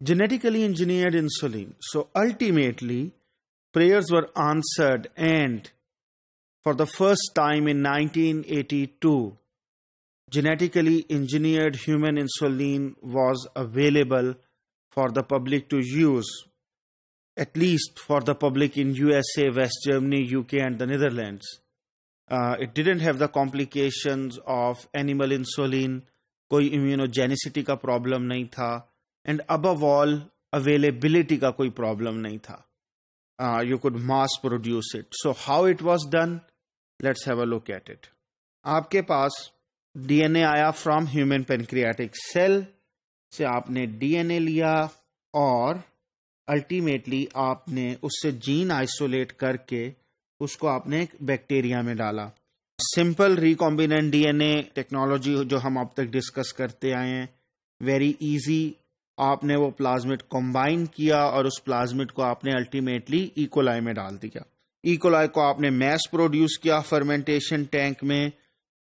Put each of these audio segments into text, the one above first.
Genetically engineered insulin. So ultimately, prayers were answered, and for the first time in 1982, genetically engineered human insulin was available for the public to use, at least for the public in USA, West Germany, UK, and the Netherlands. It didn't have the complications of animal insulin, कोई immunogenicity का problem नहीं था, and above all, availability का कोई problem नहीं था. You could mass produce it. So how it was done? Let's have a look at it. आपके पास DNA आया from human pancreatic cell से आपने DNA लिया और अल्टीमेटली आपने उससे जीन आइसोलेट करके उसको आपने एक बैक्टीरिया में डाला. सिंपल रिकॉम्बिनेंट डीएनए टेक्नोलॉजी जो हम अब तक डिस्कस करते आए हैं, वेरी इजी. आपने वो प्लाज्मिड कंबाइन किया और उस प्लाज्मिड को आपने अल्टीमेटली इकोलाई में डाल दिया. इकोलाई को आपने मैस प्रोड्यूस किया फर्मेंटेशन टैंक में,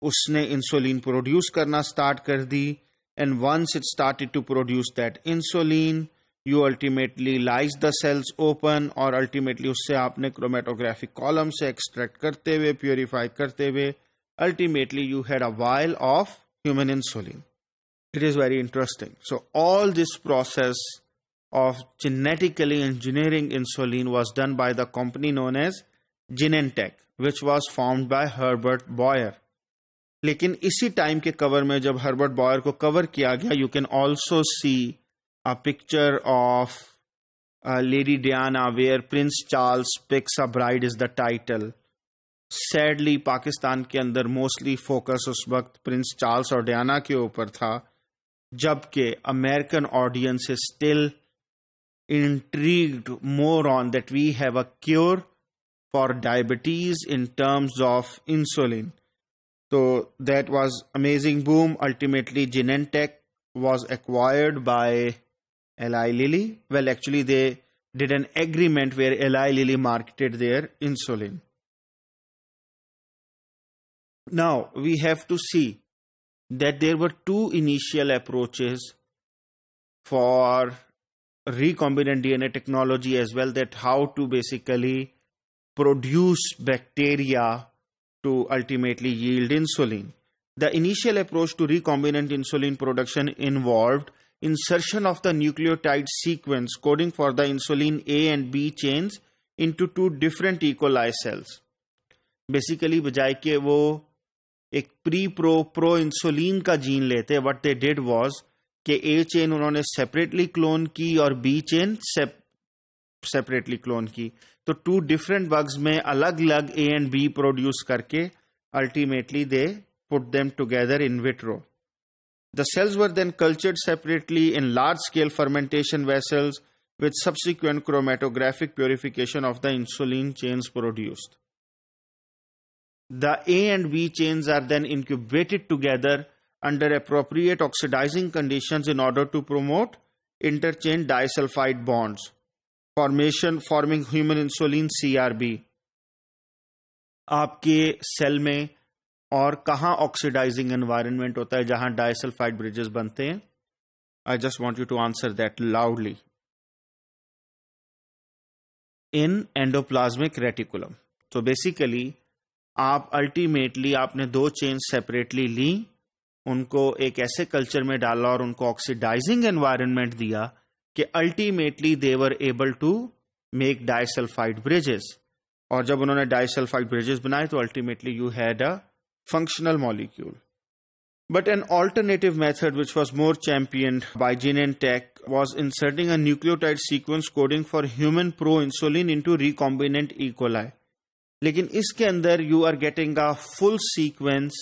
उसने इंसुलिन प्रोड्यूस करना स्टार्ट कर दी. And once it started to produce that insulin, you ultimately lyse the cells open और ultimately उससे आपने chromatographic column से extract करते हुए, purify करते हुए, ultimately you had a vial of human insulin. It is very interesting. So all this process of genetically engineering insulin was done by the company known as Genentech, which was formed by Herbert Boyer. लेकिन इसी time के cover में जब Herbert Boyer को cover किया गया, you can also see a picture of Lady Diana where Prince Charles picks a bride is the title. Sadly, Pakistan के अंदर मोस्टली फोकस उस वक्त प्रिंस चार्ल्स और डियाना के ऊपर था, जबकि American audience is still intrigued more on that we have a cure for diabetes in terms of insulin. So that was amazing boom. Ultimately, Genentech was acquired by Eli Lilly. Well, actually, they did an agreement where Eli Lilly marketed their insulin. Now, we have to see that there were two initial approaches for recombinant DNA technology as well, that how to basically produce bacteria to ultimately yield insulin. The initial approach to recombinant insulin production involved insertion of the nucleotide sequence coding for the insulin A and B chains into two different E. coli cells. Basically, बजाय के वो एक pro insulin का gene लेते, what they did was कि A chain उन्होंने separately clone की और B chain separately क्लोन की. तो two different bugs में अलग अलग A and B प्रोड्यूस करके ultimately they put them together in vitro. The cells were then cultured separately in large-scale fermentation vessels with subsequent chromatographic purification of the insulin chains produced. The A and B chains are then incubated together under appropriate oxidizing conditions in order to promote interchain disulfide bonds, forming human insulin CRB. आपके cell में और कहाँ oxidising environment होता है जहां disulphide bridges बनते हैं? I just want you to answer that loudly. In endoplasmic reticulum. तो बेसिकली आप अल्टीमेटली आपने दो चेन सेपरेटली ली, उनको एक ऐसे कल्चर में डाला और उनको ऑक्सीडाइजिंग एनवायरनमेंट दिया कि ultimately they were able to make disulphide bridges. और जब उन्होंने डाइसल्फाइड ब्रिजेस बनाए तो ultimately you had a functional molecule. But an alternative method which was more championed by Genentech was inserting a nucleotide sequence coding for human proinsulin into recombinant E. coli. लेकिन इसके अंदर you are getting a full sequence,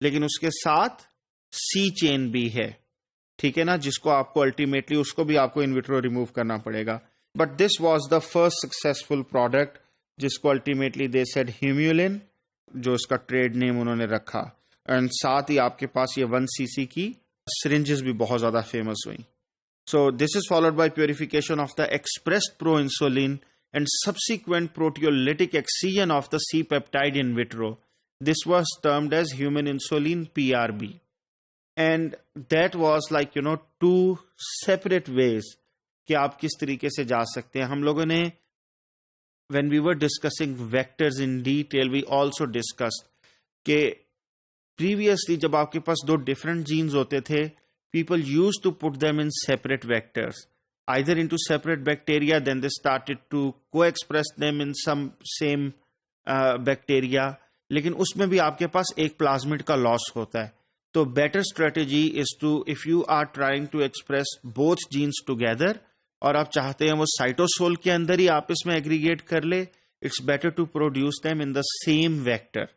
लेकिन उसके साथ C chain भी है, ठीक है ना, जिसको आपको ultimately उसको भी आपको in vitro remove करना पड़ेगा. But this was the first successful product जिसको ultimately they said Humulin, जो इसका ट्रेड नेम उन्होंने रखा. एंड साथ ही आपके पास ये 1 cc की सिरिंजेस भी बहुत ज्यादा फेमस हुई. So this is followed by purification of the expressed pro insulin and subsequent proteolytic excision of the C peptide in vitro. This was termed as human insulin PRB. And that was like two separate ways कि आप किस तरीके से जा सकते हैं. हम लोगों ने when we were discussing vectors in detail, we also discussed कि previously जब आपके पास दो different genes होते थे, people used to put them in separate vectors, either into separate bacteria, then they started to co-express them in some same bacteria. लेकिन उसमें भी आपके पास एक प्लाज्मिड का लॉस होता है. तो better strategy is to, if you are trying to express both genes together और आप चाहते हैं वो साइटोसोल के अंदर ही आप इसमें एग्रीगेट कर ले, it's better to produce them in the same vector.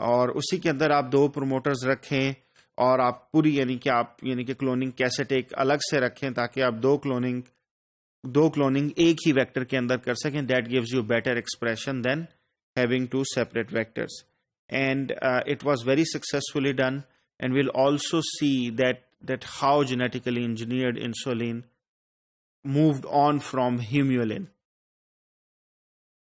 और उसी के अंदर आप दो प्रोमोटर्स रखें और आप पूरी यानी कि क्लोनिंग कैसेट एक अलग से रखें ताकि आप दो क्लोनिंग एक ही वेक्टर के अंदर कर सकें. That gives you better expression than having two separate vectors. And it was very successfully done, and we'll also see that how genetically engineered insulin moved on from humulin.